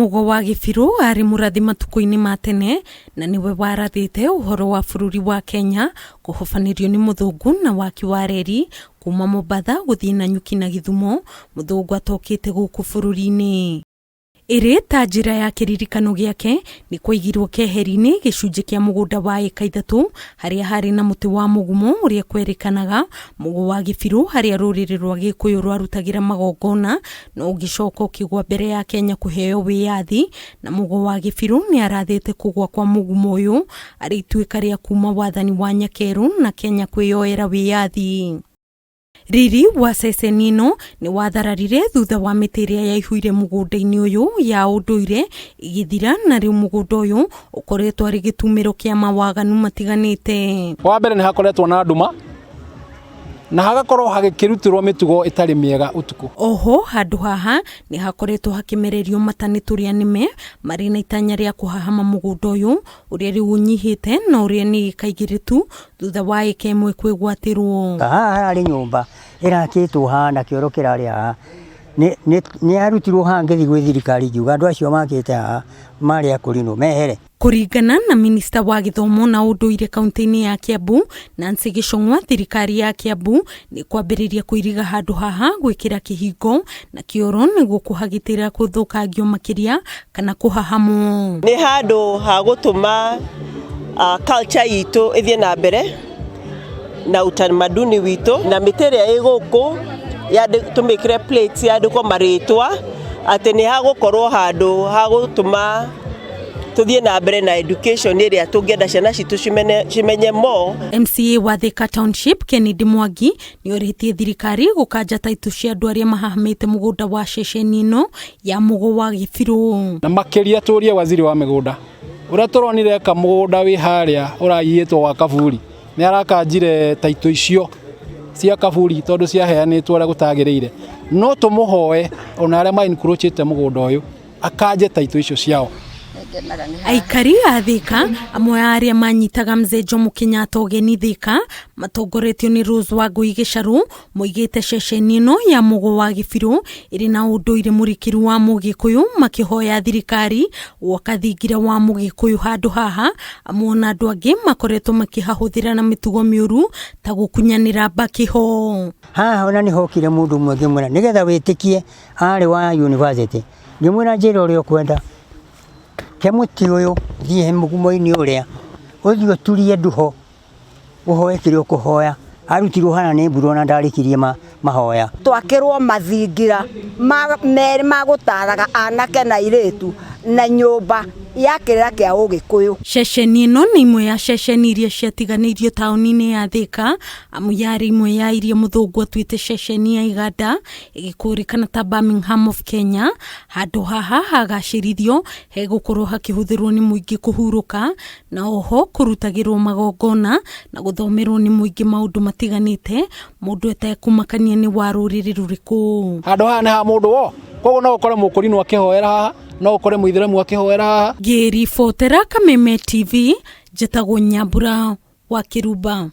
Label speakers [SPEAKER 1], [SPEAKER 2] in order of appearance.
[SPEAKER 1] Mugo wa Gibiru ari murathi matuko-ini ma tene na niwe warathite uhoro wa bururi wa Kenya kuhofanirio ni muthungu na waki wa reri kuma Mombasa guthii Nanyuki na Githumo. Muthungu atokite guku bururi-ini iri ta njira ya kiririkano giake ni kwaigirwo keheri-ini gicunji kia mugunda wa eka 3 haria hari na muti wa mugumo uria kwerikanaga Mugo wa Gibiru haria ruriri rwa Gikuyu rwarutagira magongona no ugicoka ukigwa mbere ya Kenya kuheo wiyathi, na Mugo wa Gibiru ni arathite kugwa kwa mugumo uyu ari ituika ria kuma wathani wa Nyakeru na Kenya kwiyoera wiyathi. Riri wa ceceni ino ni wathararire thutha wa miti iria yaihuire mugunda-ini uyu ya unduire igithira, na riu mugunda uyu ukoretwo ari gitumiro kia mawaganu matiganite.
[SPEAKER 2] Wa mbere ni hakoretwo na nduma na hagakorwo hagikirutirwo mitugo itari miega utuku.
[SPEAKER 1] Oho handu haha ni hakoretwo hakimererio matani turia nime mari na itanya ria kuhahama mugunda uyu uria riu unyihite na uria ni kaigiritu thutha wa eka 1 kwigwatirwo.
[SPEAKER 3] Ari nyumba irakitwo hana kioro kirari haha ni arutirwo hangithi gwi thirikari ngiuga andu acio makite haha mari akurino mehere.
[SPEAKER 1] Kuringana na minista wa githomo na unduire kaunti-ini ya Kiambu Nancy Gichung'wa, thirikari ya Kiambu ni kwambiriria kuiriga handu haha gwikira kihingo na kioro niguo kuhagitira kuthukangio makiria kana kuhahamwo.
[SPEAKER 4] Ni handu ha gutuma culture yitu ithie na mbere na utamaduni witu, na miteria iguku ya tumikire plates ya ndiko maritwa ati ni ha gukorwo handu ha gutuma tuthie na mbere na education iria tungienda ciana citu cimenye mo.
[SPEAKER 1] MCA wa Thika Township Kennedy Mwangi ni oritie thirikari gukanja taitu cia andu aria mahahamite mugunda wa ceceni ino ya Mugo wa Gibiru.
[SPEAKER 2] Na makiria turie waziri wa migunda uria turonire ka mugunda wi haria urayitwo wa Kaburi ni arakanjire taitu icio cia Kaburi tondu ciaheanitwo uria gutagiriire, no tumuhoe ona aria ma encroachite mugunda uyu akanje taitu icio ciao.
[SPEAKER 1] Aikari a Thika amwe aria manyitaga Mzee Jomo Kenyatta ugeni Thika matongoretio ni Rose Wangui Gicharu moigite ceceni ino ya Mugo wa Gibiru iri na unduire murikiru wa Mugikuyu makihoya thirikari wakathingira wa Mugikuyu handu haha amwe andu angi makoretwo makihahuthira na mitugo miuru ta gukunyanira bakiho.
[SPEAKER 3] Haha ona ni hokire mundu umwe ngimwira nigetha witikie ari wa university ngimwira njira uria kwenda kemuti uyu thie mugumo-ini uria uthio turie nduho uhoe kirio kuhoya arutirwo hana ni mburu na ndarikirie mahoya
[SPEAKER 5] twakirwo mathingira meri magutaraga anake na iritu na nyumba ya kirira kia Ugikuyu.
[SPEAKER 1] Ceceni ino ni imwe ya ceceni iria ciatiganirio tauni-ini ya Thika amu yari imwe ya iria muthungu atuite ceceni ya iganda igikurikana ta Birmingham of Kenya. Handu haha hagacirithio hegukorwo hakihuthirwo ni muingi kuhuruka na oho kurutagirwo magongona na guthomerwo ni muingi maundu matiganite mundu etekumakania ni wa ruriri ruriku.
[SPEAKER 2] Handu haha ni ha mundu wo koguo no ukore mukurino akihoera haha no ukore muithiramu akihoera haha.
[SPEAKER 1] Ngiribotera Kameme TV, njĩtagwo Nyambura wa Kiruba.